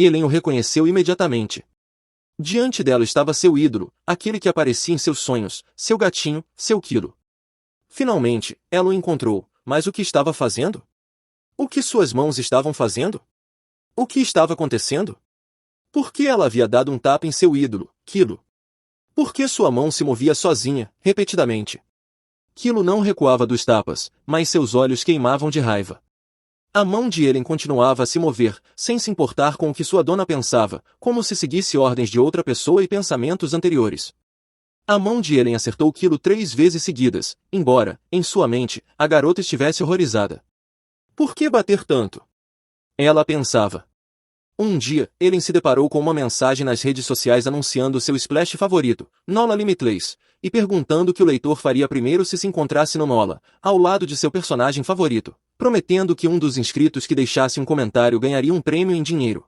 Ellen o reconheceu imediatamente. Diante dela estava seu ídolo, aquele que aparecia em seus sonhos, seu gatinho, seu Kilo. Finalmente, ela o encontrou, mas o que estava fazendo? O que suas mãos estavam fazendo? O que estava acontecendo? Por que ela havia dado um tapa em seu ídolo, Kilo? Por que sua mão se movia sozinha, repetidamente? Kilo não recuava dos tapas, mas seus olhos queimavam de raiva. A mão de Ellen continuava a se mover, sem se importar com o que sua dona pensava, como se seguisse ordens de outra pessoa e pensamentos anteriores. A mão de Ellen acertou Kilo 3 vezes seguidas, embora, em sua mente, a garota estivesse horrorizada. Por que bater tanto? Ela pensava. Um dia, Ellen se deparou com uma mensagem nas redes sociais anunciando seu splash favorito, Nola Limitless, e perguntando o que o leitor faria primeiro se encontrasse no Nola, ao lado de seu personagem favorito, prometendo que um dos inscritos que deixasse um comentário ganharia um prêmio em dinheiro.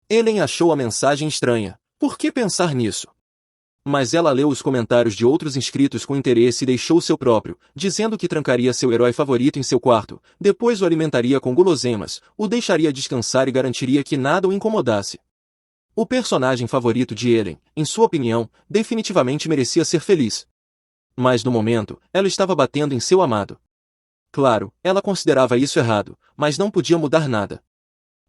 Ellen achou a mensagem estranha. Por que pensar nisso? Mas ela leu os comentários de outros inscritos com interesse e deixou seu próprio, dizendo que trancaria seu herói favorito em seu quarto, depois o alimentaria com guloseimas, o deixaria descansar e garantiria que nada o incomodasse. O personagem favorito de Ellen, em sua opinião, definitivamente merecia ser feliz. Mas no momento, ela estava batendo em seu amado. Claro, ela considerava isso errado, mas não podia mudar nada.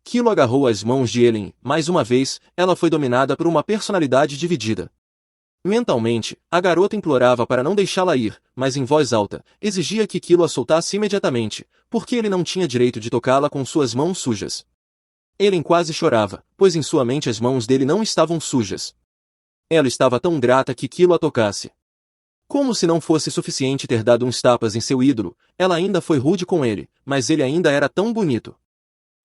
Kilo agarrou as mãos de Ellen, mais uma vez, ela foi dominada por uma personalidade dividida. Mentalmente, a garota implorava para não deixá-la ir, mas em voz alta, exigia que Kilo a soltasse imediatamente, porque ele não tinha direito de tocá-la com suas mãos sujas. Ellen quase chorava, pois em sua mente as mãos dele não estavam sujas. Ela estava tão grata que Kilo a tocasse. Como se não fosse suficiente ter dado uns tapas em seu ídolo, ela ainda foi rude com ele, mas ele ainda era tão bonito.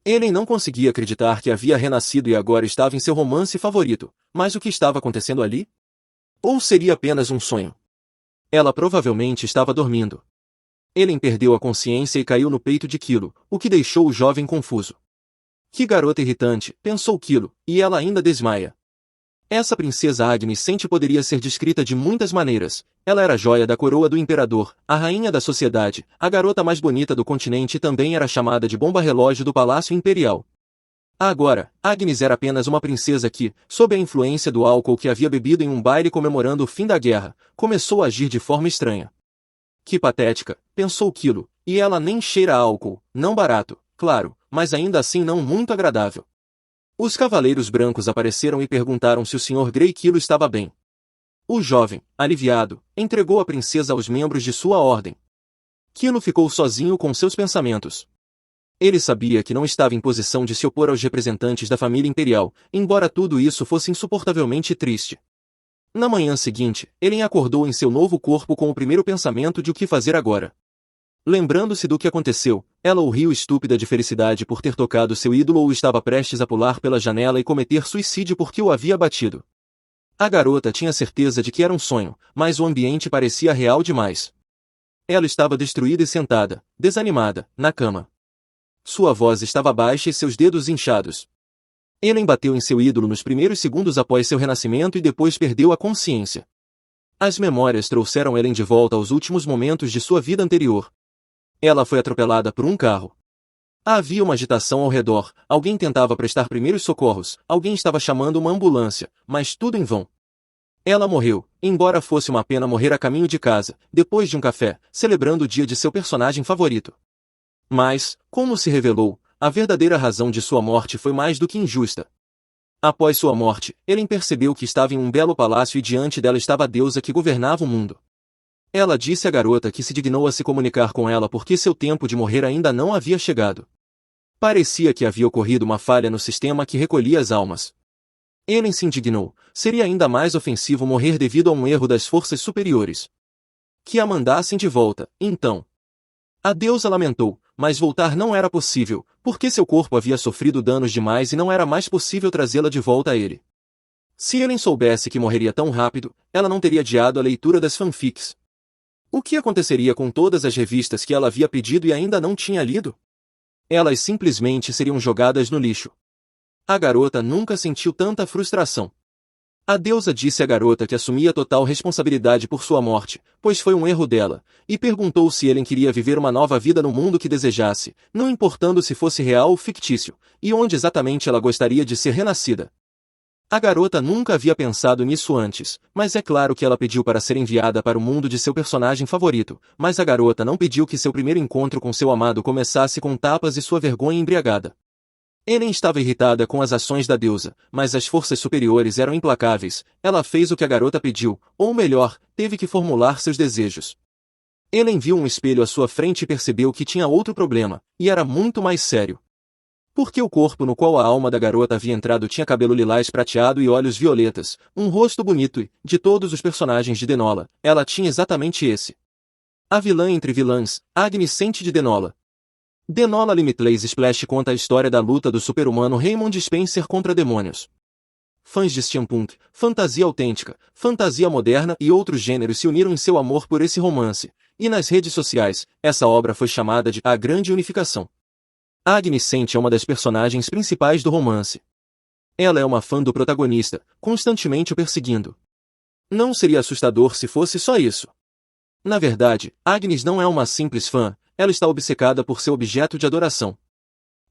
Ellen não conseguia acreditar que havia renascido e agora estava em seu romance favorito, mas o que estava acontecendo ali? Ou seria apenas um sonho? Ela provavelmente estava dormindo. Ellen perdeu a consciência e caiu no peito de Kilo, o que deixou o jovem confuso. Que garota irritante, pensou Kilo, e ela ainda desmaia. Essa princesa Agnes Sente poderia ser descrita de muitas maneiras. Ela era a joia da coroa do imperador, a rainha da sociedade, a garota mais bonita do continente e também era chamada de bomba-relógio do Palácio Imperial. Agora, Agnes era apenas uma princesa que, sob a influência do álcool que havia bebido em um baile comemorando o fim da guerra, começou a agir de forma estranha. Que patética, pensou Kilo, e ela nem cheira a álcool, não barato, claro, mas ainda assim não muito agradável. Os cavaleiros brancos apareceram e perguntaram se o Sr. Grey Kilo estava bem. O jovem, aliviado, entregou a princesa aos membros de sua ordem. Kilo ficou sozinho com seus pensamentos. Ele sabia que não estava em posição de se opor aos representantes da família imperial, embora tudo isso fosse insuportavelmente triste. Na manhã seguinte, Ellen acordou em seu novo corpo com o primeiro pensamento de o que fazer agora. Lembrando-se do que aconteceu, ela ou riu estúpida de felicidade por ter tocado seu ídolo ou estava prestes a pular pela janela e cometer suicídio porque o havia batido. A garota tinha certeza de que era um sonho, mas o ambiente parecia real demais. Ela estava destruída e sentada, desanimada, na cama. Sua voz estava baixa e seus dedos inchados. Ellen bateu em seu ídolo nos primeiros segundos após seu renascimento e depois perdeu a consciência. As memórias trouxeram Ellen de volta aos últimos momentos de sua vida anterior. Ela foi atropelada por um carro. Havia uma agitação ao redor, alguém tentava prestar primeiros socorros, alguém estava chamando uma ambulância, mas tudo em vão. Ela morreu, embora fosse uma pena morrer a caminho de casa, depois de um café, celebrando o dia de seu personagem favorito. Mas, como se revelou, a verdadeira razão de sua morte foi mais do que injusta. Após sua morte, Ellen percebeu que estava em um belo palácio e diante dela estava a deusa que governava o mundo. Ela disse à garota que se dignou a se comunicar com ela porque seu tempo de morrer ainda não havia chegado. Parecia que havia ocorrido uma falha no sistema que recolhia as almas. Ellen se indignou, seria ainda mais ofensivo morrer devido a um erro das forças superiores. Que a mandassem de volta, então. A deusa lamentou, mas voltar não era possível, porque seu corpo havia sofrido danos demais e não era mais possível trazê-la de volta a ele. Se Ellen soubesse que morreria tão rápido, ela não teria adiado a leitura das fanfics. O que aconteceria com todas as revistas que ela havia pedido e ainda não tinha lido? Elas simplesmente seriam jogadas no lixo. A garota nunca sentiu tanta frustração. A deusa disse à garota que assumia total responsabilidade por sua morte, pois foi um erro dela, e perguntou se Ellen queria viver uma nova vida no mundo que desejasse, não importando se fosse real ou fictício, e onde exatamente ela gostaria de ser renascida. A garota nunca havia pensado nisso antes, mas é claro que ela pediu para ser enviada para o mundo de seu personagem favorito, mas a garota não pediu que seu primeiro encontro com seu amado começasse com tapas e sua vergonha embriagada. Ellen estava irritada com as ações da deusa, mas as forças superiores eram implacáveis. Ela fez o que a garota pediu, ou melhor, teve que formular seus desejos. Ellen viu um espelho à sua frente e percebeu que tinha outro problema, e era muito mais sério. Porque o corpo no qual a alma da garota havia entrado tinha cabelo lilás prateado e olhos violetas, um rosto bonito e, de todos os personagens de Denola, ela tinha exatamente esse. A vilã entre vilãs, Agnes Sente de Denola. Denola Limitless Splash conta a história da luta do super-humano Raymond Spencer contra demônios. Fãs de steampunk, fantasia autêntica, fantasia moderna e outros gêneros se uniram em seu amor por esse romance, e nas redes sociais, essa obra foi chamada de A Grande Unificação. Agnes Sente é uma das personagens principais do romance. Ela é uma fã do protagonista, constantemente o perseguindo. Não seria assustador se fosse só isso. Na verdade, Agnes não é uma simples fã, ela está obcecada por seu objeto de adoração.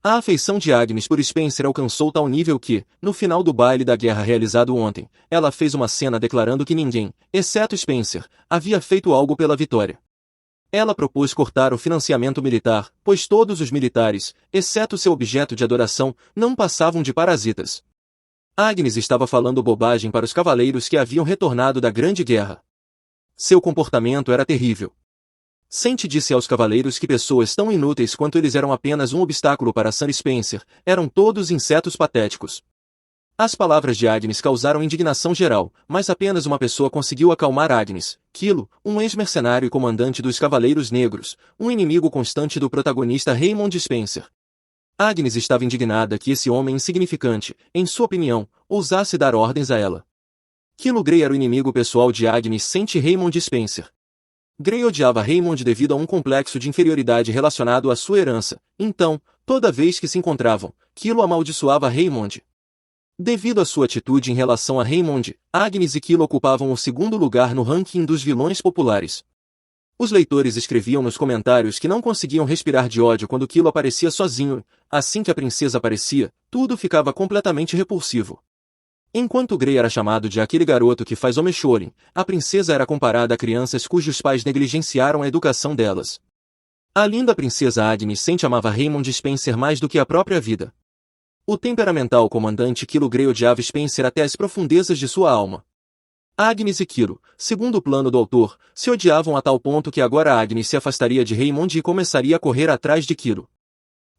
A afeição de Agnes por Spencer alcançou tal nível que, no final do baile da guerra realizado ontem, ela fez uma cena declarando que ninguém, exceto Spencer, havia feito algo pela vitória. Ela propôs cortar o financiamento militar, pois todos os militares, exceto seu objeto de adoração, não passavam de parasitas. Agnes estava falando bobagem para os cavaleiros que haviam retornado da Grande Guerra. Seu comportamento era terrível. Sente disse aos cavaleiros que pessoas tão inúteis quanto eles eram apenas um obstáculo para Sir Spencer, eram todos insetos patéticos. As palavras de Agnes causaram indignação geral, mas apenas uma pessoa conseguiu acalmar Agnes, Kilo, um ex-mercenário e comandante dos Cavaleiros Negros, um inimigo constante do protagonista Raymond Spencer. Agnes estava indignada que esse homem insignificante, em sua opinião, ousasse dar ordens a ela. Kilo Grey era o inimigo pessoal de Agnes Sente Raymond Spencer. Grey odiava Raymond devido a um complexo de inferioridade relacionado à sua herança, então, toda vez que se encontravam, Kilo amaldiçoava Raymond. Devido à sua atitude em relação a Raymond, Agnes e Kilo ocupavam o segundo lugar no ranking dos vilões populares. Os leitores escreviam nos comentários que não conseguiam respirar de ódio quando Kilo aparecia sozinho, assim que a princesa aparecia, tudo ficava completamente repulsivo. Enquanto Grey era chamado de aquele garoto que faz Omeshorin, a princesa era comparada a crianças cujos pais negligenciaram a educação delas. A linda princesa Agnes Sente amava Raymond Spencer mais do que a própria vida. O temperamental comandante Kilo Grey odiava Spencer até as profundezas de sua alma. Agnes e Kilo, segundo o plano do autor, se odiavam a tal ponto que agora Agnes se afastaria de Raymond e começaria a correr atrás de Kilo.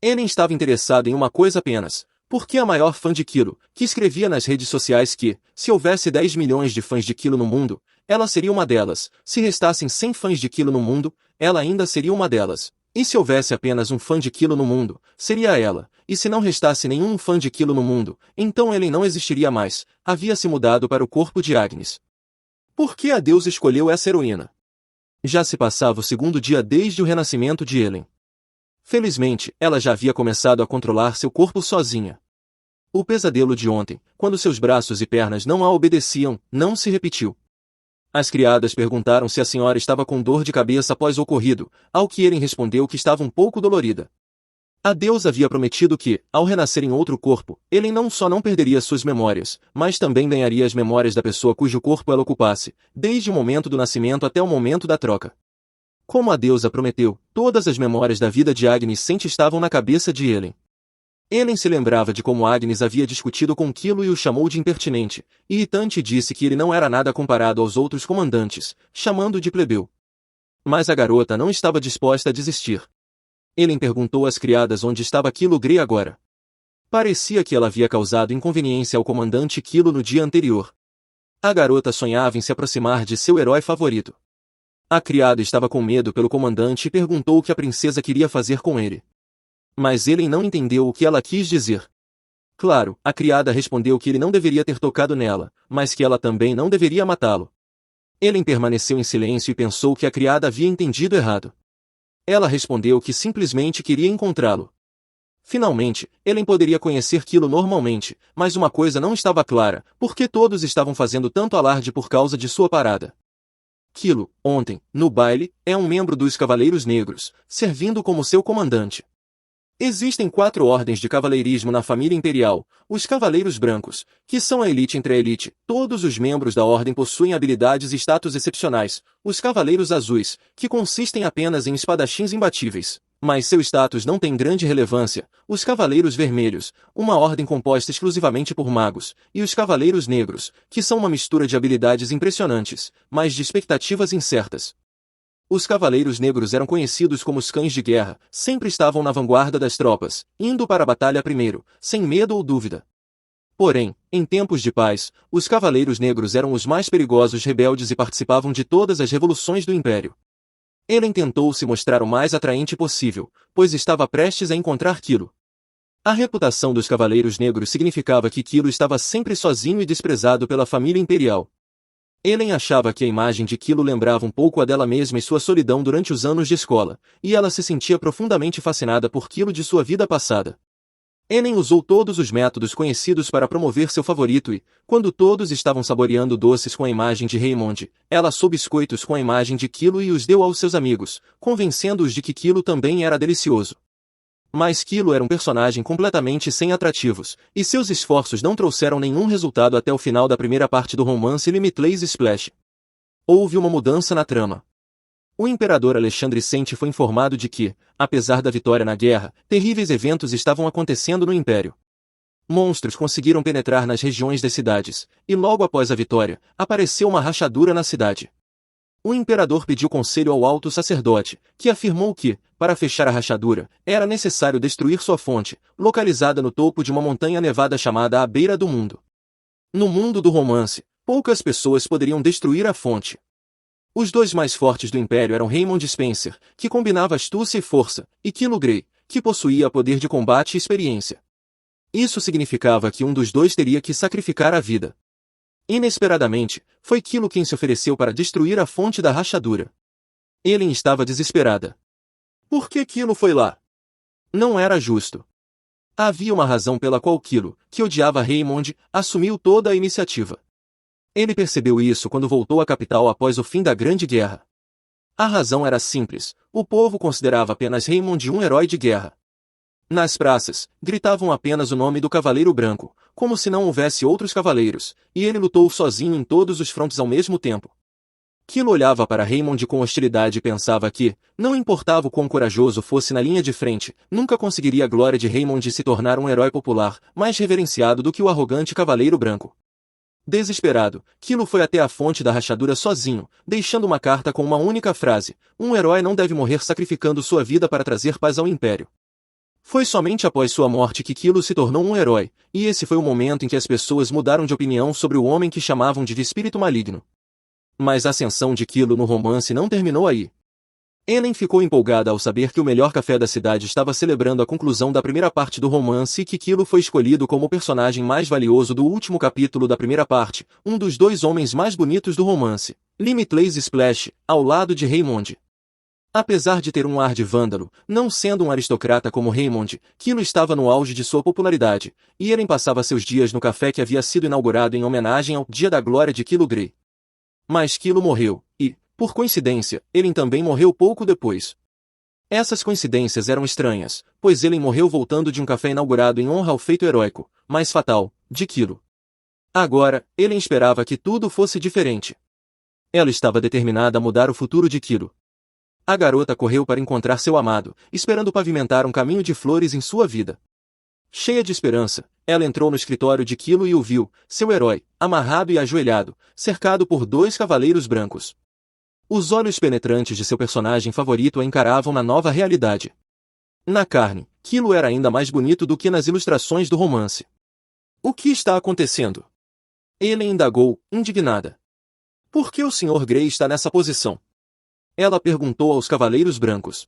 Ellen estava interessada em uma coisa apenas, porque a maior fã de Kilo, que escrevia nas redes sociais que, se houvesse 10 milhões de fãs de Kilo no mundo, ela seria uma delas, se restassem 100 fãs de Kilo no mundo, ela ainda seria uma delas, e se houvesse apenas um fã de Kilo no mundo, seria ela, e se não restasse nenhum fã de Kilo no mundo, então Ellen não existiria mais, havia se mudado para o corpo de Agnes. Por que a deusa escolheu essa heroína? Já se passava o segundo dia desde o renascimento de Ellen. Felizmente, ela já havia começado a controlar seu corpo sozinha. O pesadelo de ontem, quando seus braços e pernas não a obedeciam, não se repetiu. As criadas perguntaram se a senhora estava com dor de cabeça após o ocorrido, ao que Ellen respondeu que estava um pouco dolorida. A deusa havia prometido que, ao renascer em outro corpo, Ellen não só não perderia suas memórias, mas também ganharia as memórias da pessoa cujo corpo ela ocupasse, desde o momento do nascimento até o momento da troca. Como a deusa prometeu, todas as memórias da vida de Agnes Sente estavam na cabeça de Ellen. Ellen se lembrava de como Agnes havia discutido com Kilo e o chamou de impertinente, irritante e disse que ele não era nada comparado aos outros comandantes, chamando de plebeu. Mas a garota não estava disposta a desistir. Ellen perguntou às criadas onde estava Kilo Grey agora. Parecia que ela havia causado inconveniência ao comandante Kilo no dia anterior. A garota sonhava em se aproximar de seu herói favorito. A criada estava com medo pelo comandante e perguntou o que a princesa queria fazer com ele. Mas Ellen não entendeu o que ela quis dizer. Claro, a criada respondeu que ele não deveria ter tocado nela, mas que ela também não deveria matá-lo. Ellen permaneceu em silêncio e pensou que a criada havia entendido errado. Ela respondeu que simplesmente queria encontrá-lo. Finalmente, Ellen poderia conhecer Kilo normalmente, mas uma coisa não estava clara, porque todos estavam fazendo tanto alarde por causa de sua parada. Kilo, ontem, no baile, é um membro dos Cavaleiros Negros, servindo como seu comandante. Existem 4 ordens de cavaleirismo na família imperial: os Cavaleiros Brancos, que são a elite entre a elite. Todos os membros da ordem possuem habilidades e status excepcionais. Os Cavaleiros Azuis, que consistem apenas em espadachins imbatíveis, mas seu status não tem grande relevância. Os Cavaleiros Vermelhos, uma ordem composta exclusivamente por magos. E os Cavaleiros Negros, que são uma mistura de habilidades impressionantes, mas de expectativas incertas. Os Cavaleiros Negros eram conhecidos como os Cães de Guerra, sempre estavam na vanguarda das tropas, indo para a batalha primeiro, sem medo ou dúvida. Porém, em tempos de paz, os Cavaleiros Negros eram os mais perigosos rebeldes e participavam de todas as revoluções do Império. Ellen tentou se mostrar o mais atraente possível, pois estava prestes a encontrar Kilo. A reputação dos Cavaleiros Negros significava que Kilo estava sempre sozinho e desprezado pela família imperial. Ellen achava que a imagem de Kilo lembrava um pouco a dela mesma e sua solidão durante os anos de escola, e ela se sentia profundamente fascinada por Kilo de sua vida passada. Ellen usou todos os métodos conhecidos para promover seu favorito e, quando todos estavam saboreando doces com a imagem de Raymond, ela assou biscoitos com a imagem de Kilo e os deu aos seus amigos, convencendo-os de que Kilo também era delicioso. Mas Kilo era um personagem completamente sem atrativos, e seus esforços não trouxeram nenhum resultado até o final da primeira parte do romance Limitless Splash. Houve uma mudança na trama. O imperador Alexandre Sente foi informado de que, apesar da vitória na guerra, terríveis eventos estavam acontecendo no Império. Monstros conseguiram penetrar nas regiões das cidades, e logo após a vitória, apareceu uma rachadura na cidade. O imperador pediu conselho ao alto sacerdote, que afirmou que, para fechar a rachadura, era necessário destruir sua fonte, localizada no topo de uma montanha nevada chamada a Beira do Mundo. No mundo do romance, poucas pessoas poderiam destruir a fonte. Os 2 mais fortes do Império eram Raymond Spencer, que combinava astúcia e força, e Kilo Grey, que possuía poder de combate e experiência. Isso significava que um dos 2 teria que sacrificar a vida. Inesperadamente, foi Kilo quem se ofereceu para destruir a fonte da rachadura. Ellen estava desesperada. Por que Kilo foi lá? Não era justo. Havia uma razão pela qual Kilo, que odiava Raymond, assumiu toda a iniciativa. Ele percebeu isso quando voltou à capital após o fim da Grande Guerra. A razão era simples: o povo considerava apenas Raymond um herói de guerra. Nas praças, gritavam apenas o nome do Cavaleiro Branco, como se não houvesse outros cavaleiros, e ele lutou sozinho em todos os frontes ao mesmo tempo. Kilo olhava para Raymond com hostilidade e pensava que, não importava o quão corajoso fosse na linha de frente, nunca conseguiria a glória de Raymond se tornar um herói popular, mais reverenciado do que o arrogante Cavaleiro Branco. Desesperado, Kilo foi até a fonte da rachadura sozinho, deixando uma carta com uma única frase: um herói não deve morrer sacrificando sua vida para trazer paz ao Império. Foi somente após sua morte que Kilo se tornou um herói, e esse foi o momento em que as pessoas mudaram de opinião sobre o homem que chamavam de espírito maligno. Mas a ascensão de Kilo no romance não terminou aí. Ellen ficou empolgada ao saber que o melhor café da cidade estava celebrando a conclusão da primeira parte do romance e que Kilo foi escolhido como o personagem mais valioso do último capítulo da primeira parte, um dos 2 homens mais bonitos do romance, Limitless Splash, ao lado de Raymond. Apesar de ter um ar de vândalo, não sendo um aristocrata como Raymond, Kilo estava no auge de sua popularidade, e Ellen passava seus dias no café que havia sido inaugurado em homenagem ao Dia da Glória de Kilo Grey. Mas Kilo morreu, e, por coincidência, Ellen também morreu pouco depois. Essas coincidências eram estranhas, pois Ellen morreu voltando de um café inaugurado em honra ao feito heróico, mas fatal, de Kilo. Agora, Ellen esperava que tudo fosse diferente. Ela estava determinada a mudar o futuro de Kilo. A garota correu para encontrar seu amado, esperando pavimentar um caminho de flores em sua vida. Cheia de esperança, ela entrou no escritório de Kilo e o viu, seu herói, amarrado e ajoelhado, cercado por 2 cavaleiros brancos. Os olhos penetrantes de seu personagem favorito a encaravam na nova realidade. Na carne, Kilo era ainda mais bonito do que nas ilustrações do romance. O que está acontecendo? Ellen indagou, indignada. Por que o Sr. Grey está nessa posição? Ela perguntou aos cavaleiros brancos.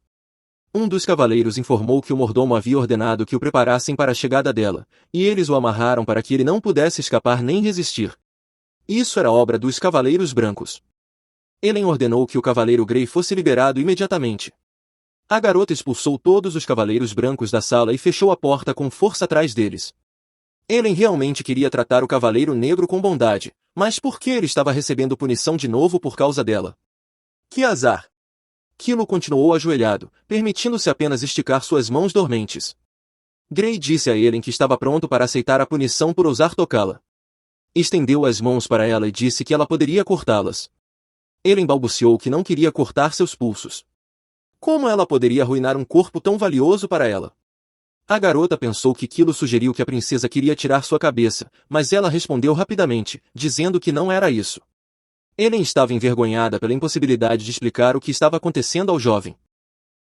Um dos cavaleiros informou que o mordomo havia ordenado que o preparassem para a chegada dela, e eles o amarraram para que ele não pudesse escapar nem resistir. Isso era obra dos cavaleiros brancos. Ellen ordenou que o cavaleiro Grey fosse liberado imediatamente. A garota expulsou todos os cavaleiros brancos da sala e fechou a porta com força atrás deles. Ellen realmente queria tratar o cavaleiro negro com bondade, mas por que ele estava recebendo punição de novo por causa dela? Que azar! Kilo continuou ajoelhado, permitindo-se apenas esticar suas mãos dormentes. Gray disse a Ellen que estava pronto para aceitar a punição por ousar tocá-la. Estendeu as mãos para ela e disse que ela poderia cortá-las. Ellen balbuciou que não queria cortar seus pulsos. Como ela poderia arruinar um corpo tão valioso para ela? A garota pensou que Kilo sugeriu que a princesa queria tirar sua cabeça, mas ela respondeu rapidamente, dizendo que não era isso. Ellen estava envergonhada pela impossibilidade de explicar o que estava acontecendo ao jovem.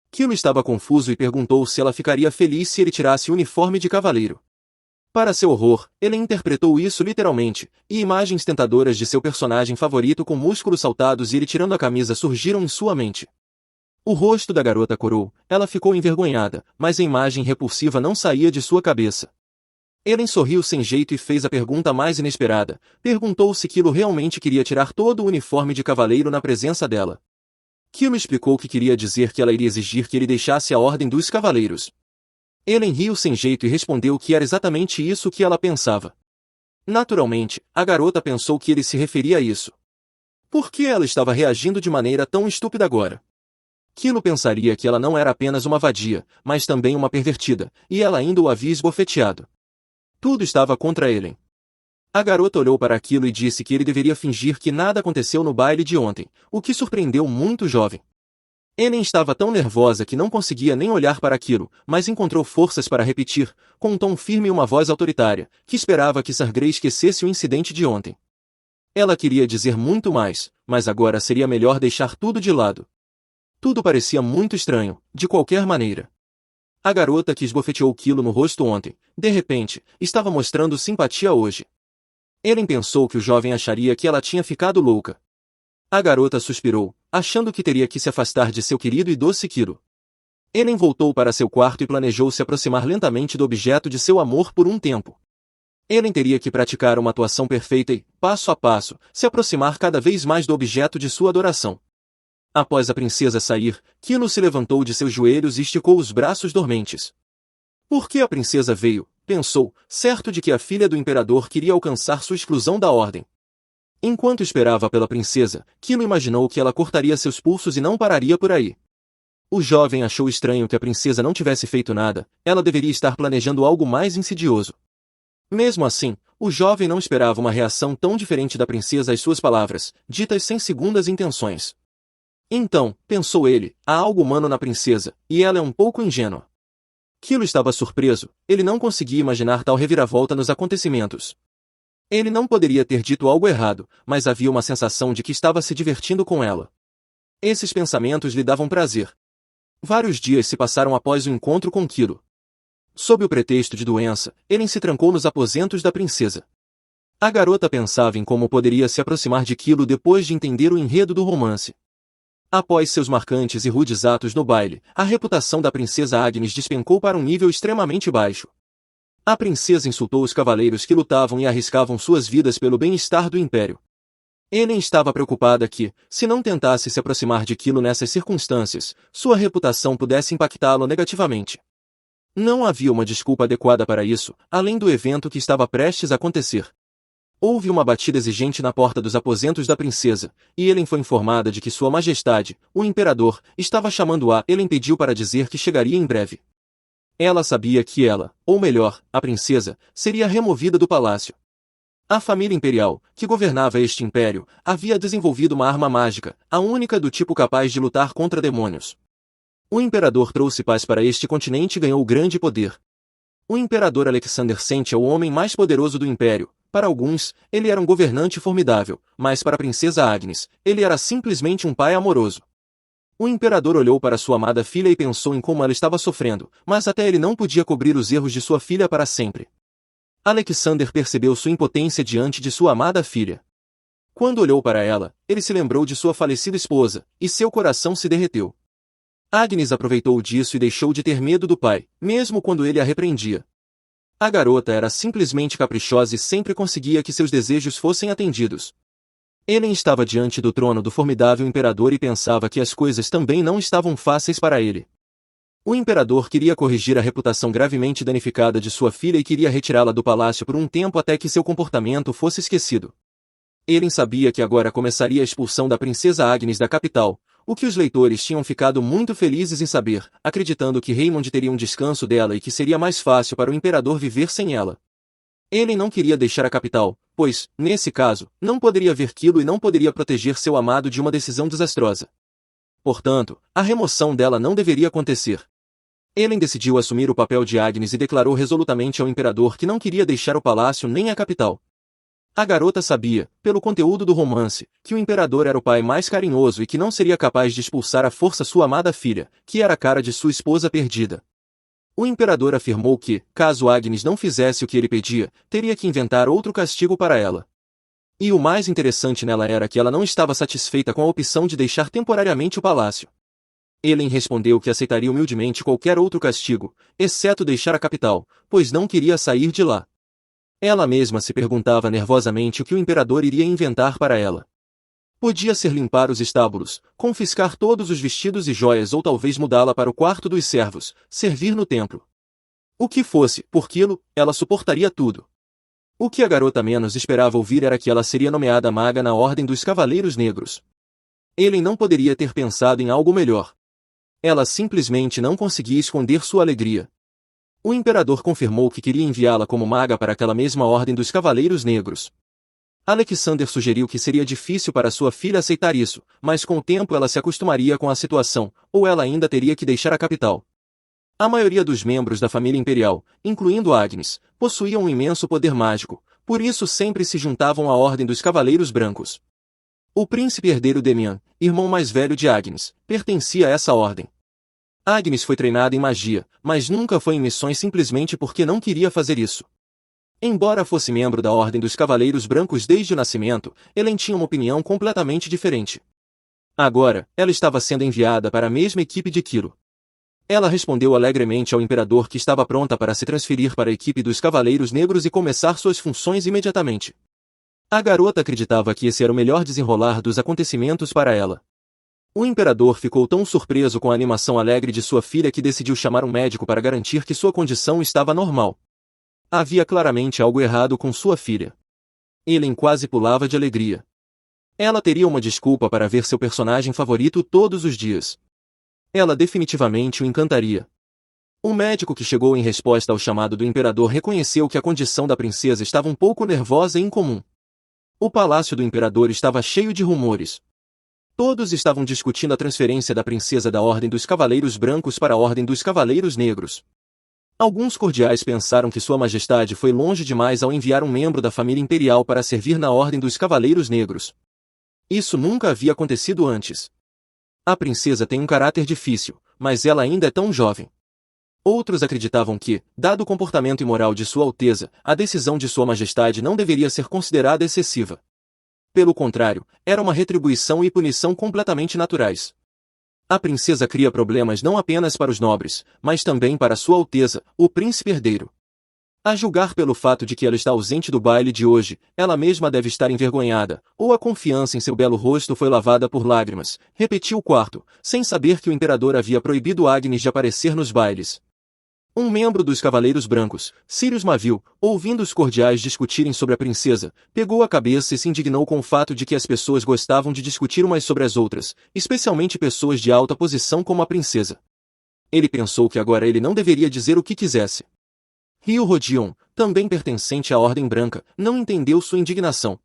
Kilo estava confuso e perguntou se ela ficaria feliz se ele tirasse o uniforme de cavaleiro. Para seu horror, Ellen interpretou isso literalmente, e imagens tentadoras de seu personagem favorito com músculos saltados e ele tirando a camisa surgiram em sua mente. O rosto da garota corou, ela ficou envergonhada, mas a imagem repulsiva não saía de sua cabeça. Ellen sorriu sem jeito e fez a pergunta mais inesperada, perguntou se Kilo realmente queria tirar todo o uniforme de cavaleiro na presença dela. Kilo explicou que queria dizer que ela iria exigir que ele deixasse a ordem dos cavaleiros. Ellen riu sem jeito e respondeu que era exatamente isso que ela pensava. Naturalmente, a garota pensou que ele se referia a isso. Por que ela estava reagindo de maneira tão estúpida agora? Kilo pensaria que ela não era apenas uma vadia, mas também uma pervertida, e ela ainda o havia esbofeteado. Tudo estava contra Ellen. A garota olhou para Kilo e disse que ele deveria fingir que nada aconteceu no baile de ontem, o que surpreendeu muito o jovem. Ellen estava tão nervosa que não conseguia nem olhar para Kilo, mas encontrou forças para repetir, com um tom firme e uma voz autoritária, que esperava que Sir Grey esquecesse o incidente de ontem. Ela queria dizer muito mais, mas agora seria melhor deixar tudo de lado. Tudo parecia muito estranho, de qualquer maneira. A garota que esbofeteou Kilo no rosto ontem, de repente, estava mostrando simpatia hoje. Ellen pensou que o jovem acharia que ela tinha ficado louca. A garota suspirou, achando que teria que se afastar de seu querido e doce Kilo. Ellen voltou para seu quarto e planejou se aproximar lentamente do objeto de seu amor por um tempo. Ellen teria que praticar uma atuação perfeita e, passo a passo, se aproximar cada vez mais do objeto de sua adoração. Após a princesa sair, Kilo se levantou de seus joelhos e esticou os braços dormentes. Por que a princesa veio? Pensou, certo de que a filha do imperador queria alcançar sua exclusão da ordem. Enquanto esperava pela princesa, Kilo imaginou que ela cortaria seus pulsos e não pararia por aí. O jovem achou estranho que a princesa não tivesse feito nada, ela deveria estar planejando algo mais insidioso. Mesmo assim, o jovem não esperava uma reação tão diferente da princesa às suas palavras, ditas sem segundas intenções. Então, pensou ele, há algo humano na princesa, e ela é um pouco ingênua. Kilo estava surpreso, ele não conseguia imaginar tal reviravolta nos acontecimentos. Ele não poderia ter dito algo errado, mas havia uma sensação de que estava se divertindo com ela. Esses pensamentos lhe davam prazer. Vários dias se passaram após o encontro com Kilo. Sob o pretexto de doença, Ellen se trancou nos aposentos da princesa. A garota pensava em como poderia se aproximar de Kilo depois de entender o enredo do romance. Após seus marcantes e rudes atos no baile, a reputação da princesa Agnes despencou para um nível extremamente baixo. A princesa insultou os cavaleiros que lutavam e arriscavam suas vidas pelo bem-estar do império. Ellen estava preocupada que, se não tentasse se aproximar de Kilo nessas circunstâncias, sua reputação pudesse impactá-lo negativamente. Não havia uma desculpa adequada para isso, além do evento que estava prestes a acontecer. Houve uma batida exigente na porta dos aposentos da princesa, e Ellen foi informada de que Sua Majestade, o Imperador, estava chamando-a. Ellen pediu para dizer que chegaria em breve. Ela sabia que ela, ou melhor, a princesa, seria removida do palácio. A família imperial, que governava este império, havia desenvolvido uma arma mágica, a única do tipo capaz de lutar contra demônios. O imperador trouxe paz para este continente e ganhou grande poder. O imperador Alexander Sente é o homem mais poderoso do império. Para alguns, ele era um governante formidável, mas para a princesa Agnes, ele era simplesmente um pai amoroso. O imperador olhou para sua amada filha e pensou em como ela estava sofrendo, mas até ele não podia cobrir os erros de sua filha para sempre. Alexander percebeu sua impotência diante de sua amada filha. Quando olhou para ela, ele se lembrou de sua falecida esposa, e seu coração se derreteu. Agnes aproveitou disso e deixou de ter medo do pai, mesmo quando ele a repreendia. A garota era simplesmente caprichosa e sempre conseguia que seus desejos fossem atendidos. Ellen estava diante do trono do formidável imperador e pensava que as coisas também não estavam fáceis para ele. O imperador queria corrigir a reputação gravemente danificada de sua filha e queria retirá-la do palácio por um tempo até que seu comportamento fosse esquecido. Ele sabia que agora começaria a expulsão da princesa Agnes da capital, o que os leitores tinham ficado muito felizes em saber, acreditando que Raymond teria um descanso dela e que seria mais fácil para o imperador viver sem ela. Ele não queria deixar a capital, pois, nesse caso, não poderia ver Kilo e não poderia proteger seu amado de uma decisão desastrosa. Portanto, a remoção dela não deveria acontecer. Ellen decidiu assumir o papel de Agnes e declarou resolutamente ao imperador que não queria deixar o palácio nem a capital. A garota sabia, pelo conteúdo do romance, que o imperador era o pai mais carinhoso e que não seria capaz de expulsar à força sua amada filha, que era a cara de sua esposa perdida. O imperador afirmou que, caso Agnes não fizesse o que ele pedia, teria que inventar outro castigo para ela. E o mais interessante nela era que ela não estava satisfeita com a opção de deixar temporariamente o palácio. Ellen respondeu que aceitaria humildemente qualquer outro castigo, exceto deixar a capital, pois não queria sair de lá. Ela mesma se perguntava nervosamente o que o imperador iria inventar para ela. Podia ser limpar os estábulos, confiscar todos os vestidos e joias ou talvez mudá-la para o quarto dos servos, servir no templo. O que fosse, por Kilo, ela suportaria tudo. O que a garota menos esperava ouvir era que ela seria nomeada maga na Ordem dos Cavaleiros Negros. Ellen não poderia ter pensado em algo melhor. Ela simplesmente não conseguia esconder sua alegria. O imperador confirmou que queria enviá-la como maga para aquela mesma Ordem dos Cavaleiros Negros. Alexander sugeriu que seria difícil para sua filha aceitar isso, mas com o tempo ela se acostumaria com a situação, ou ela ainda teria que deixar a capital. A maioria dos membros da família imperial, incluindo Agnes, possuíam um imenso poder mágico, por isso sempre se juntavam à Ordem dos Cavaleiros Brancos. O príncipe herdeiro Demian, irmão mais velho de Agnes, pertencia a essa ordem. Agnes foi treinada em magia, mas nunca foi em missões simplesmente porque não queria fazer isso. Embora fosse membro da Ordem dos Cavaleiros Brancos desde o nascimento, Ellen tinha uma opinião completamente diferente. Agora, ela estava sendo enviada para a mesma equipe de Kilo. Ela respondeu alegremente ao imperador que estava pronta para se transferir para a equipe dos Cavaleiros Negros e começar suas funções imediatamente. A garota acreditava que esse era o melhor desenrolar dos acontecimentos para ela. O imperador ficou tão surpreso com a animação alegre de sua filha que decidiu chamar um médico para garantir que sua condição estava normal. Havia claramente algo errado com sua filha. Ellen quase pulava de alegria. Ela teria uma desculpa para ver seu personagem favorito todos os dias. Ela definitivamente o encantaria. O médico que chegou em resposta ao chamado do imperador reconheceu que a condição da princesa estava um pouco nervosa e incomum. O palácio do imperador estava cheio de rumores. Todos estavam discutindo a transferência da princesa da Ordem dos Cavaleiros Brancos para a Ordem dos Cavaleiros Negros. Alguns cordiais pensaram que Sua Majestade foi longe demais ao enviar um membro da família imperial para servir na Ordem dos Cavaleiros Negros. Isso nunca havia acontecido antes. A princesa tem um caráter difícil, mas ela ainda é tão jovem. Outros acreditavam que, dado o comportamento imoral de Sua Alteza, a decisão de Sua Majestade não deveria ser considerada excessiva. Pelo contrário, era uma retribuição e punição completamente naturais. A princesa cria problemas não apenas para os nobres, mas também para Sua Alteza, o príncipe herdeiro. A julgar pelo fato de que ela está ausente do baile de hoje, ela mesma deve estar envergonhada, ou a confiança em seu belo rosto foi lavada por lágrimas, repetiu o quarto, sem saber que o imperador havia proibido Agnes de aparecer nos bailes. Um membro dos Cavaleiros Brancos, Sirius Mavil, ouvindo os cordiais discutirem sobre a princesa, pegou a cabeça e se indignou com o fato de que as pessoas gostavam de discutir umas sobre as outras, especialmente pessoas de alta posição como a princesa. Ele pensou que agora ele não deveria dizer o que quisesse. Rio Rodion, também pertencente à Ordem Branca, não entendeu sua indignação.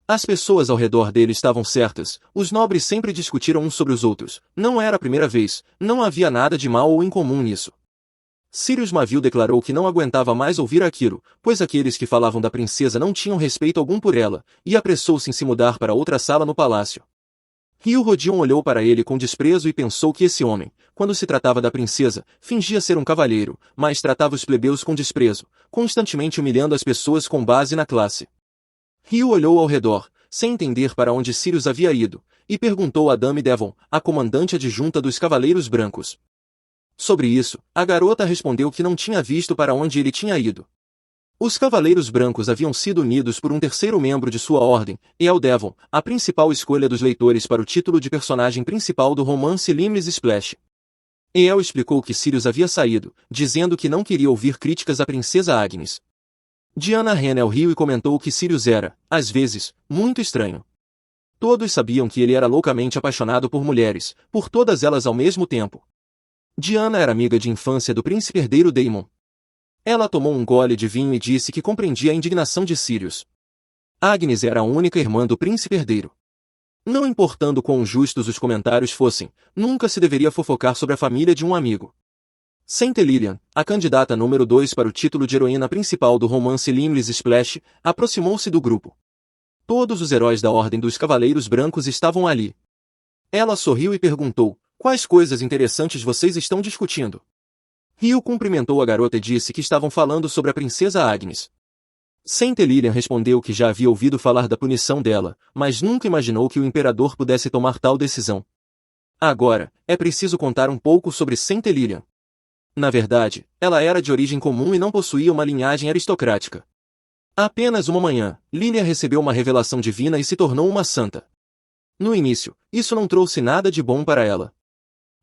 As pessoas ao redor dele estavam certas, os nobres sempre discutiram uns sobre os outros, não era a primeira vez, não havia nada de mal ou incomum nisso. Sirius Mavil declarou que não aguentava mais ouvir aquilo, pois aqueles que falavam da princesa não tinham respeito algum por ela, e apressou-se em se mudar para outra sala no palácio. Rio Rodion olhou para ele com desprezo e pensou que esse homem, quando se tratava da princesa, fingia ser um cavalheiro, mas tratava os plebeus com desprezo, constantemente humilhando as pessoas com base na classe. Rio olhou ao redor, sem entender para onde Sirius havia ido, e perguntou a Dame Devon, a comandante adjunta dos Cavaleiros Brancos. Sobre isso, a garota respondeu que não tinha visto para onde ele tinha ido. Os Cavaleiros Brancos haviam sido unidos por um terceiro membro de sua ordem, El Devon, a principal escolha dos leitores para o título de personagem principal do romance Limnes Splash. Eel explicou que Sirius havia saído, dizendo que não queria ouvir críticas à princesa Agnes. Diana Hennel riu e comentou que Sirius era, às vezes, muito estranho. Todos sabiam que ele era loucamente apaixonado por mulheres, por todas elas ao mesmo tempo. Diana era amiga de infância do príncipe herdeiro Daemon. Ela tomou um gole de vinho e disse que compreendia a indignação de Sirius. Agnes era a única irmã do príncipe herdeiro. Não importando quão justos os comentários fossem, nunca se deveria fofocar sobre a família de um amigo. Centelilian, a candidata número 2 para o título de heroína principal do romance Limlis Splash, aproximou-se do grupo. Todos os heróis da Ordem dos Cavaleiros Brancos estavam ali. Ela sorriu e perguntou, quais coisas interessantes vocês estão discutindo? Rio cumprimentou a garota e disse que estavam falando sobre a princesa Agnes. Centelilian respondeu que já havia ouvido falar da punição dela, mas nunca imaginou que o imperador pudesse tomar tal decisão. Agora, é preciso contar um pouco sobre Centelilian. Na verdade, ela era de origem comum e não possuía uma linhagem aristocrática. Apenas uma manhã, Lilia recebeu uma revelação divina e se tornou uma santa. No início, isso não trouxe nada de bom para ela.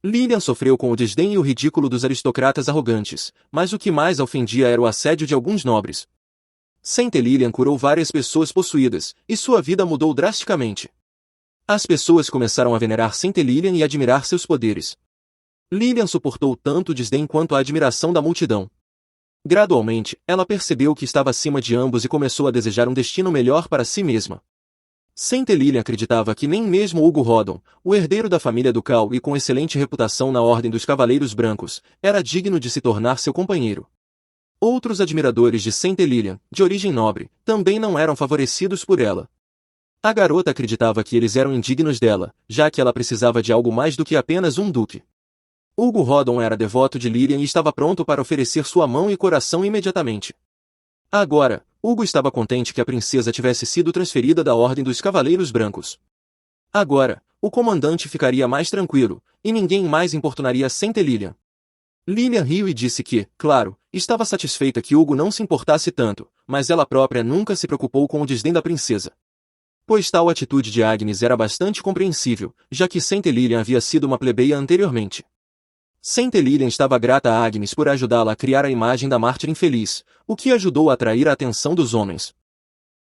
Lilian sofreu com o desdém e o ridículo dos aristocratas arrogantes, mas o que mais a ofendia era o assédio de alguns nobres. Centelilian curou várias pessoas possuídas, e sua vida mudou drasticamente. As pessoas começaram a venerar Centelilian e admirar seus poderes. Lilian suportou tanto o desdém quanto a admiração da multidão. Gradualmente, ela percebeu que estava acima de ambos e começou a desejar um destino melhor para si mesma. Centelilian acreditava que nem mesmo Hugo Rodon, o herdeiro da família ducal e com excelente reputação na Ordem dos Cavaleiros Brancos, era digno de se tornar seu companheiro. Outros admiradores de Centelilian, de origem nobre, também não eram favorecidos por ela. A garota acreditava que eles eram indignos dela, já que ela precisava de algo mais do que apenas um duque. Hugo Rodon era devoto de Lilian e estava pronto para oferecer sua mão e coração imediatamente. Agora, Hugo estava contente que a princesa tivesse sido transferida da Ordem dos Cavaleiros Brancos. Agora, o comandante ficaria mais tranquilo, e ninguém mais importunaria Centelilian. Lilian riu e disse que, claro, estava satisfeita que Hugo não se importasse tanto, mas ela própria nunca se preocupou com o desdém da princesa. Pois tal atitude de Agnes era bastante compreensível, já que Centelilian havia sido uma plebeia anteriormente. Centelilian estava grata a Agnes por ajudá-la a criar a imagem da mártir infeliz, o que ajudou a atrair a atenção dos homens.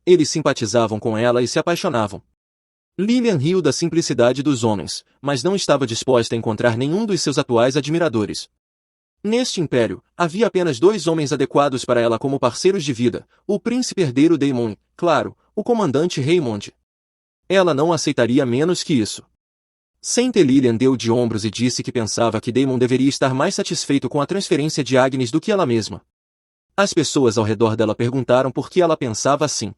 Eles simpatizavam com ela e se apaixonavam. Lilian riu da simplicidade dos homens, mas não estava disposta a encontrar nenhum dos seus atuais admiradores. Neste império, havia apenas 2 homens adequados para ela como parceiros de vida, o príncipe herdeiro Daemon e, claro, o comandante Raymond. Ela não aceitaria menos que isso. Centelilian deu de ombros e disse que pensava que Daemon deveria estar mais satisfeito com a transferência de Agnes do que ela mesma. As pessoas ao redor dela perguntaram por que ela pensava assim.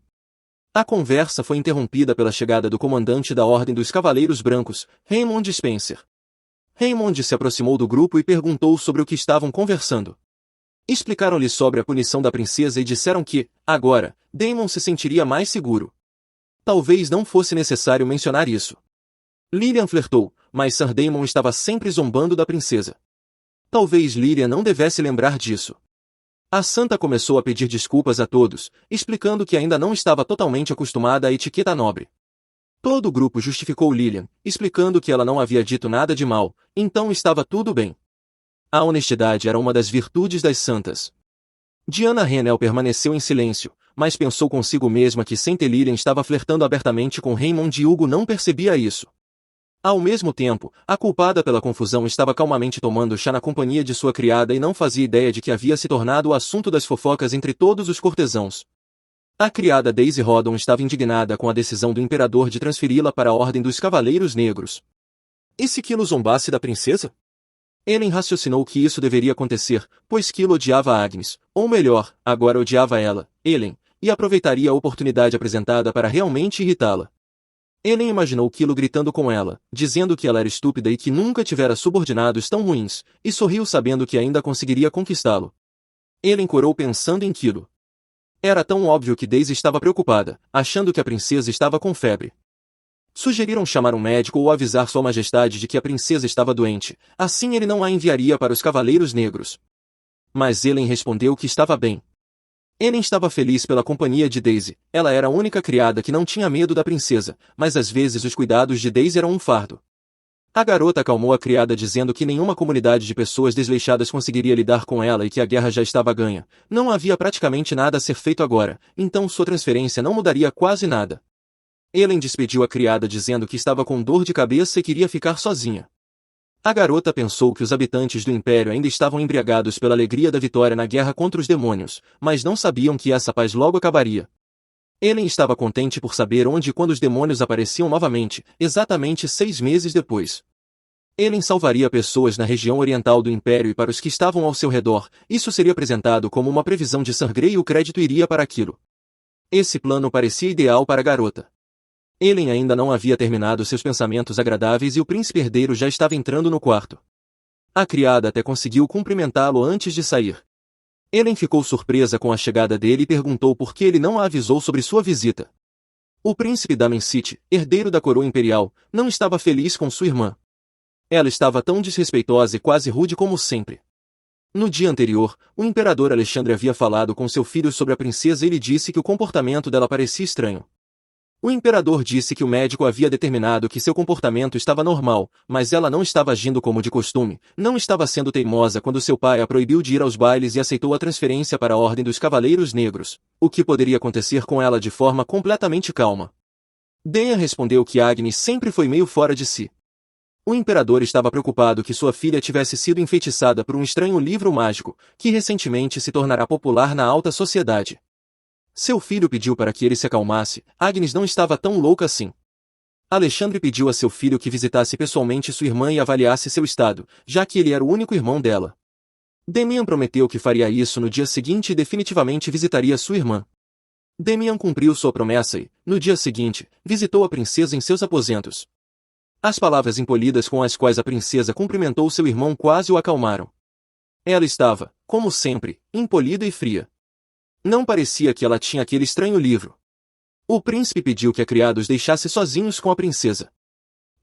A conversa foi interrompida pela chegada do comandante da Ordem dos Cavaleiros Brancos, Raymond Spencer. Raymond se aproximou do grupo e perguntou sobre o que estavam conversando. Explicaram-lhe sobre a punição da princesa e disseram que, agora, Daemon se sentiria mais seguro. Talvez não fosse necessário mencionar isso. Lilian flertou, mas Sir Daemon estava sempre zombando da princesa. Talvez Lilian não devesse lembrar disso. A santa começou a pedir desculpas a todos, explicando que ainda não estava totalmente acostumada à etiqueta nobre. Todo o grupo justificou Lilian, explicando que ela não havia dito nada de mal, então estava tudo bem. A honestidade era uma das virtudes das santas. Diana Hennel permaneceu em silêncio, mas pensou consigo mesma que Centelilian estava flertando abertamente com Raymond e Hugo não percebia isso. Ao mesmo tempo, a culpada pela confusão estava calmamente tomando chá na companhia de sua criada e não fazia ideia de que havia se tornado o assunto das fofocas entre todos os cortesãos. A criada Daisy Rodon estava indignada com a decisão do imperador de transferi-la para a Ordem dos Cavaleiros Negros. E se Kilo zombasse da princesa? Ellen raciocinou que isso deveria acontecer, pois Kilo odiava Agnes, ou melhor, agora odiava ela, Ellen, e aproveitaria a oportunidade apresentada para realmente irritá-la. Ellen imaginou Kilo gritando com ela, dizendo que ela era estúpida e que nunca tivera subordinados tão ruins, e sorriu sabendo que ainda conseguiria conquistá-lo. Ellen corou pensando em Kilo. Era tão óbvio que Daisy estava preocupada, achando que a princesa estava com febre. Sugeriram chamar um médico ou avisar Sua Majestade de que a princesa estava doente, assim ele não a enviaria para os Cavaleiros Negros. Mas Ellen respondeu que estava bem. Ellen estava feliz pela companhia de Daisy, ela era a única criada que não tinha medo da princesa, mas às vezes os cuidados de Daisy eram um fardo. A garota acalmou a criada dizendo que nenhuma comunidade de pessoas desleixadas conseguiria lidar com ela e que a guerra já estava ganha. Não havia praticamente nada a ser feito agora, então sua transferência não mudaria quase nada. Ellen despediu a criada dizendo que estava com dor de cabeça e queria ficar sozinha. A garota pensou que os habitantes do Império ainda estavam embriagados pela alegria da vitória na guerra contra os demônios, mas não sabiam que essa paz logo acabaria. Ellen estava contente por saber onde e quando os demônios apareciam novamente, exatamente 6 meses depois. Ellen salvaria pessoas na região oriental do Império e para os que estavam ao seu redor, isso seria apresentado como uma previsão de Sir Grey e o crédito iria para aquilo. Esse plano parecia ideal para a garota. Ellen ainda não havia terminado seus pensamentos agradáveis e o príncipe herdeiro já estava entrando no quarto. A criada até conseguiu cumprimentá-lo antes de sair. Ellen ficou surpresa com a chegada dele e perguntou por que ele não a avisou sobre sua visita. O príncipe Damencity, herdeiro da coroa imperial, não estava feliz com sua irmã. Ela estava tão desrespeitosa e quase rude como sempre. No dia anterior, o imperador Alexandre havia falado com seu filho sobre a princesa e lhe disse que o comportamento dela parecia estranho. O imperador disse que o médico havia determinado que seu comportamento estava normal, mas ela não estava agindo como de costume, não estava sendo teimosa quando seu pai a proibiu de ir aos bailes e aceitou a transferência para a Ordem dos Cavaleiros Negros, o que poderia acontecer com ela de forma completamente calma. Deian respondeu que Agnes sempre foi meio fora de si. O imperador estava preocupado que sua filha tivesse sido enfeitiçada por um estranho livro mágico, que recentemente se tornará popular na alta sociedade. Seu filho pediu para que ele se acalmasse, Agnes não estava tão louca assim. Alexandre pediu a seu filho que visitasse pessoalmente sua irmã e avaliasse seu estado, já que ele era o único irmão dela. Damian prometeu que faria isso no dia seguinte e definitivamente visitaria sua irmã. Damian cumpriu sua promessa e, no dia seguinte, visitou a princesa em seus aposentos. As palavras impolidas com as quais a princesa cumprimentou seu irmão quase o acalmaram. Ela estava, como sempre, impolida e fria. Não parecia que ela tinha aquele estranho livro. O príncipe pediu que a criada os deixasse sozinhos com a princesa.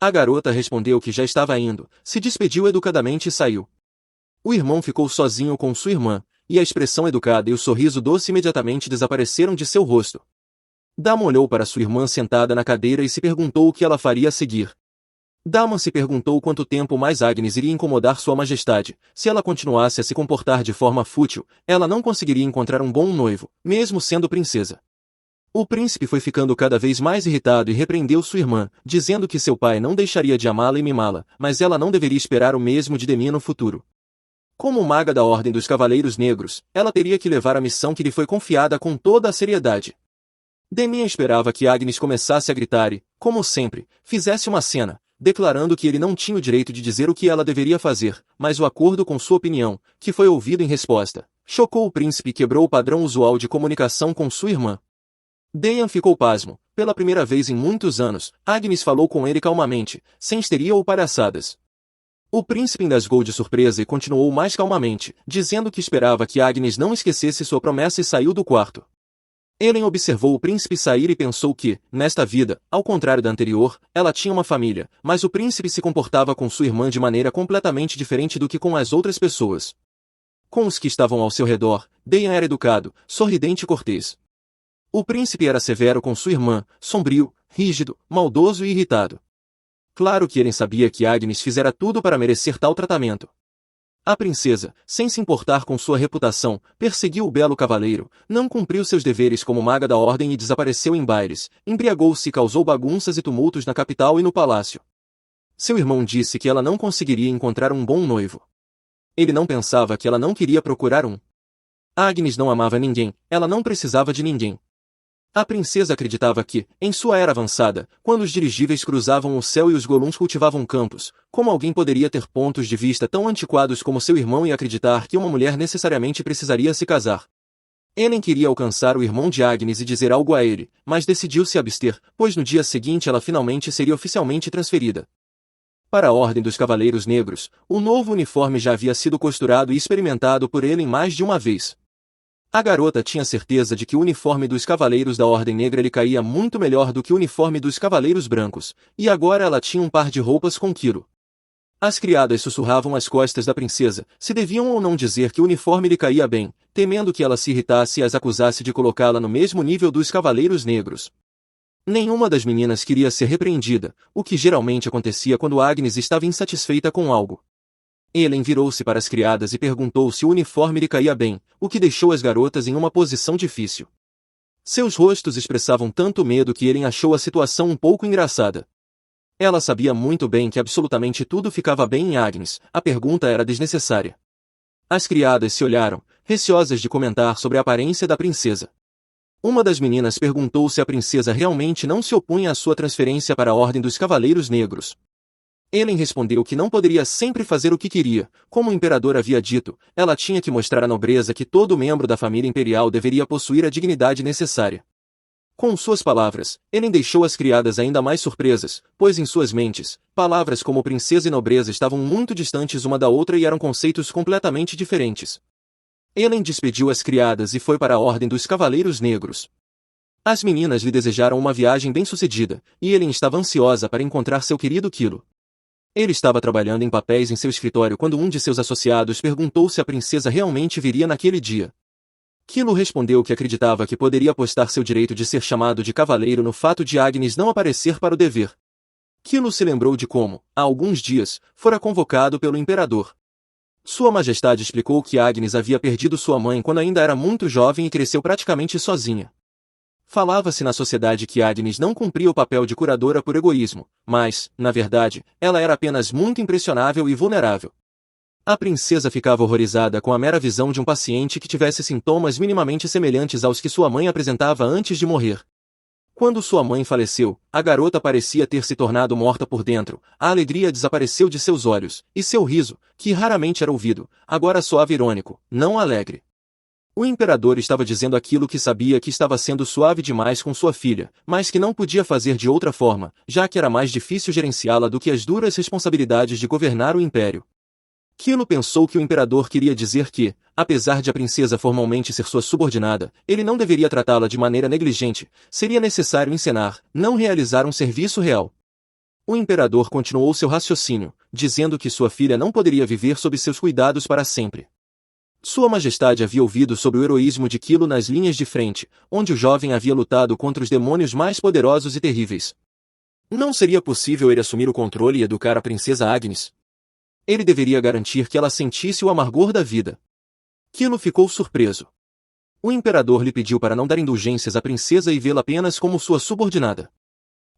A garota respondeu que já estava indo, se despediu educadamente e saiu. O irmão ficou sozinho com sua irmã, e a expressão educada e o sorriso doce imediatamente desapareceram de seu rosto. Damon olhou para sua irmã sentada na cadeira e se perguntou o que ela faria a seguir. Damon se perguntou quanto tempo mais Agnes iria incomodar sua majestade. Se ela continuasse a se comportar de forma fútil, ela não conseguiria encontrar um bom noivo, mesmo sendo princesa. O príncipe foi ficando cada vez mais irritado e repreendeu sua irmã, dizendo que seu pai não deixaria de amá-la e mimá-la, mas ela não deveria esperar o mesmo de Demi no futuro. Como maga da Ordem dos Cavaleiros Negros, ela teria que levar a missão que lhe foi confiada com toda a seriedade. Demi esperava que Agnes começasse a gritar e, como sempre, fizesse uma cena, declarando que ele não tinha o direito de dizer o que ela deveria fazer, mas o acordo com sua opinião, que foi ouvido em resposta, chocou o príncipe e quebrou o padrão usual de comunicação com sua irmã. Deian ficou pasmo. Pela primeira vez em muitos anos, Agnes falou com ele calmamente, sem histeria ou palhaçadas. O príncipe engasgou de surpresa e continuou mais calmamente, dizendo que esperava que Agnes não esquecesse sua promessa e saiu do quarto. Ellen observou o príncipe sair e pensou que, nesta vida, ao contrário da anterior, ela tinha uma família, mas o príncipe se comportava com sua irmã de maneira completamente diferente do que com as outras pessoas. Com os que estavam ao seu redor, Deian era educado, sorridente e cortês. O príncipe era severo com sua irmã, sombrio, rígido, maldoso e irritado. Claro que Ellen sabia que Agnes fizera tudo para merecer tal tratamento. A princesa, sem se importar com sua reputação, perseguiu o belo cavaleiro, não cumpriu seus deveres como maga da ordem e desapareceu em bailes, embriagou-se e causou bagunças e tumultos na capital e no palácio. Seu irmão disse que ela não conseguiria encontrar um bom noivo. Ele não pensava que ela não queria procurar um. Agnes não amava ninguém, ela não precisava de ninguém. A princesa acreditava que, em sua era avançada, quando os dirigíveis cruzavam o céu e os Gollums cultivavam campos, como alguém poderia ter pontos de vista tão antiquados como seu irmão e acreditar que uma mulher necessariamente precisaria se casar? Ellen queria alcançar o irmão de Agnes e dizer algo a ele, mas decidiu se abster, pois no dia seguinte ela finalmente seria oficialmente transferida. Para a Ordem dos Cavaleiros Negros, o novo uniforme já havia sido costurado e experimentado por Ellen mais de uma vez. A garota tinha certeza de que o uniforme dos Cavaleiros da Ordem Negra lhe caía muito melhor do que o uniforme dos Cavaleiros Brancos, e agora ela tinha um par de roupas com Quiro. As criadas sussurravam às costas da princesa, se deviam ou não dizer que o uniforme lhe caía bem, temendo que ela se irritasse e as acusasse de colocá-la no mesmo nível dos Cavaleiros Negros. Nenhuma das meninas queria ser repreendida, o que geralmente acontecia quando Agnes estava insatisfeita com algo. Helen virou-se para as criadas e perguntou se o uniforme lhe caía bem, o que deixou as garotas em uma posição difícil. Seus rostos expressavam tanto medo que Helen achou a situação um pouco engraçada. Ela sabia muito bem que absolutamente tudo ficava bem em Agnes, a pergunta era desnecessária. As criadas se olharam, receosas de comentar sobre a aparência da princesa. Uma das meninas perguntou se a princesa realmente não se opunha à sua transferência para a Ordem dos Cavaleiros Negros. Helen respondeu que não poderia sempre fazer o que queria, como o imperador havia dito, ela tinha que mostrar à nobreza que todo membro da família imperial deveria possuir a dignidade necessária. Com suas palavras, Helen deixou as criadas ainda mais surpresas, pois em suas mentes, palavras como princesa e nobreza estavam muito distantes uma da outra e eram conceitos completamente diferentes. Helen despediu as criadas e foi para a Ordem dos Cavaleiros Negros. As meninas lhe desejaram uma viagem bem-sucedida, e Helen estava ansiosa para encontrar seu querido Kilo. Ele estava trabalhando em papéis em seu escritório quando um de seus associados perguntou se a princesa realmente viria naquele dia. Kilo respondeu que acreditava que poderia apostar seu direito de ser chamado de cavaleiro no fato de Agnes não aparecer para o dever. Kilo se lembrou de como, há alguns dias, fora convocado pelo imperador. Sua Majestade explicou que Agnes havia perdido sua mãe quando ainda era muito jovem e cresceu praticamente sozinha. Falava-se na sociedade que Agnes não cumpria o papel de curadora por egoísmo, mas, na verdade, ela era apenas muito impressionável e vulnerável. A princesa ficava horrorizada com a mera visão de um paciente que tivesse sintomas minimamente semelhantes aos que sua mãe apresentava antes de morrer. Quando sua mãe faleceu, a garota parecia ter se tornado morta por dentro, a alegria desapareceu de seus olhos, e seu riso, que raramente era ouvido, agora soava irônico, não alegre. O imperador estava dizendo aquilo que sabia que estava sendo suave demais com sua filha, mas que não podia fazer de outra forma, já que era mais difícil gerenciá-la do que as duras responsabilidades de governar o império. Kilo pensou que o imperador queria dizer que, apesar de a princesa formalmente ser sua subordinada, ele não deveria tratá-la de maneira negligente, seria necessário encenar, não realizar um serviço real. O imperador continuou seu raciocínio, dizendo que sua filha não poderia viver sob seus cuidados para sempre. Sua Majestade havia ouvido sobre o heroísmo de Kilo nas linhas de frente, onde o jovem havia lutado contra os demônios mais poderosos e terríveis. Não seria possível ele assumir o controle e educar a princesa Agnes? Ele deveria garantir que ela sentisse o amargor da vida. Kilo ficou surpreso. O imperador lhe pediu para não dar indulgências à princesa e vê-la apenas como sua subordinada.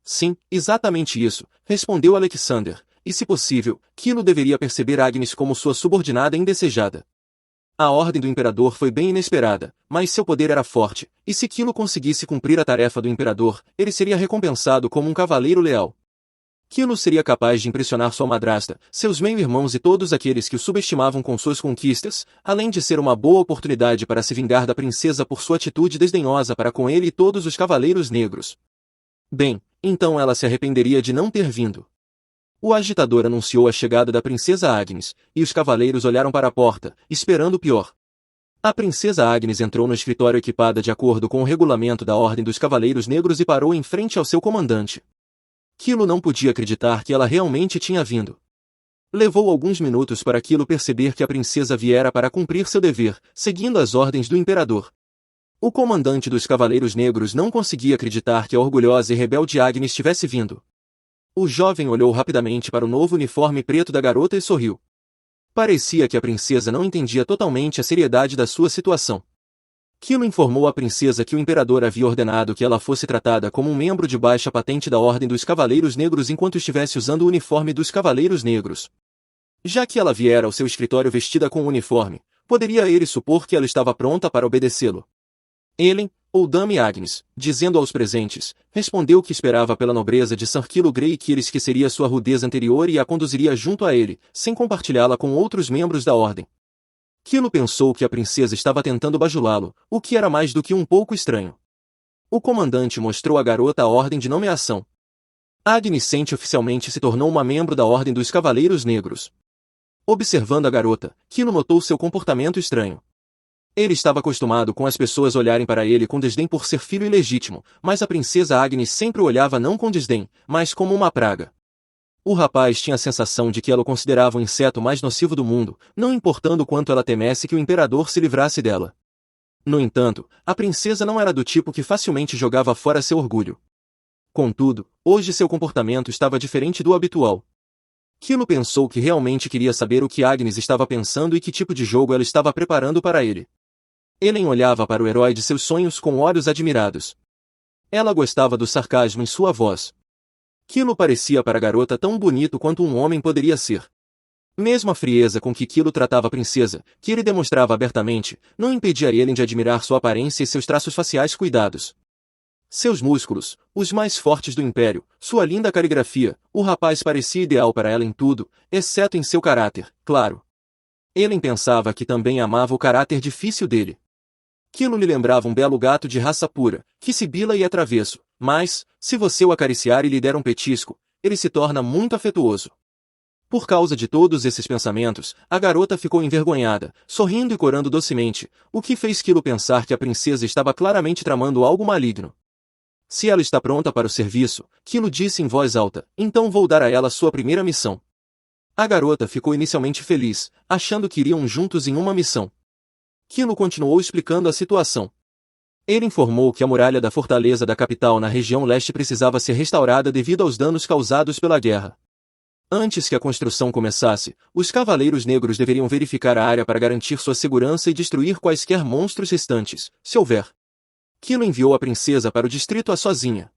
Sim, exatamente isso, respondeu Alexander, e se possível, Kilo deveria perceber Agnes como sua subordinada indesejada. A ordem do imperador foi bem inesperada, mas seu poder era forte, e se Kilo conseguisse cumprir a tarefa do imperador, ele seria recompensado como um cavaleiro leal. Kilo seria capaz de impressionar sua madrasta, seus meio-irmãos e todos aqueles que o subestimavam com suas conquistas, além de ser uma boa oportunidade para se vingar da princesa por sua atitude desdenhosa para com ele e todos os cavaleiros negros. Bem, então ela se arrependeria de não ter vindo. O agitador anunciou a chegada da princesa Agnes, e os cavaleiros olharam para a porta, esperando o pior. A princesa Agnes entrou no escritório equipada de acordo com o regulamento da Ordem dos Cavaleiros Negros e parou em frente ao seu comandante. Kilo não podia acreditar que ela realmente tinha vindo. Levou alguns minutos para Kilo perceber que a princesa viera para cumprir seu dever, seguindo as ordens do imperador. O comandante dos Cavaleiros Negros não conseguia acreditar que a orgulhosa e rebelde Agnes tivesse vindo. O jovem olhou rapidamente para o novo uniforme preto da garota e sorriu. Parecia que a princesa não entendia totalmente a seriedade da sua situação. Kilo informou à princesa que o imperador havia ordenado que ela fosse tratada como um membro de baixa patente da Ordem dos Cavaleiros Negros enquanto estivesse usando o uniforme dos Cavaleiros Negros. Já que ela viera ao seu escritório vestida com o uniforme, poderia ele supor que ela estava pronta para obedecê-lo. Helen, ou Dame Agnes, dizendo aos presentes, respondeu que esperava pela nobreza de Sir Kilo Grey e que ele esqueceria sua rudeza anterior e a conduziria junto a ele, sem compartilhá-la com outros membros da ordem. Kilo pensou que a princesa estava tentando bajulá-lo, o que era mais do que um pouco estranho. O comandante mostrou à garota a ordem de nomeação. Agnes oficialmente se tornou uma membro da Ordem dos Cavaleiros Negros. Observando a garota, Kilo notou seu comportamento estranho. Ele estava acostumado com as pessoas olharem para ele com desdém por ser filho ilegítimo, mas a princesa Agnes sempre o olhava não com desdém, mas como uma praga. O rapaz tinha a sensação de que ela o considerava o inseto mais nocivo do mundo, não importando quanto ela temesse que o imperador se livrasse dela. No entanto, a princesa não era do tipo que facilmente jogava fora seu orgulho. Contudo, hoje seu comportamento estava diferente do habitual. Kilo pensou que realmente queria saber o que Agnes estava pensando e que tipo de jogo ela estava preparando para ele. Ellen olhava para o herói de seus sonhos com olhos admirados. Ela gostava do sarcasmo em sua voz. Kilo parecia para a garota tão bonito quanto um homem poderia ser. Mesmo a frieza com que Kilo tratava a princesa, que ele demonstrava abertamente, não impedia Ellen de admirar sua aparência e seus traços faciais cuidados. Seus músculos, os mais fortes do Império, sua linda caligrafia, o rapaz parecia ideal para ela em tudo, exceto em seu caráter, claro. Ellen pensava que também amava o caráter difícil dele. Kilo lhe lembrava um belo gato de raça pura, que sibila e é travesso, mas, se você o acariciar e lhe der um petisco, ele se torna muito afetuoso. Por causa de todos esses pensamentos, a garota ficou envergonhada, sorrindo e corando docemente, o que fez Kilo pensar que a princesa estava claramente tramando algo maligno. Se ela está pronta para o serviço, Kilo disse em voz alta, então vou dar a ela sua primeira missão. A garota ficou inicialmente feliz, achando que iriam juntos em uma missão. Kilo continuou explicando a situação. Ele informou que a muralha da fortaleza da capital na região leste precisava ser restaurada devido aos danos causados pela guerra. Antes que a construção começasse, os Cavaleiros Negros deveriam verificar a área para garantir sua segurança e destruir quaisquer monstros restantes, se houver. Kilo enviou a princesa para o distrito A sozinha.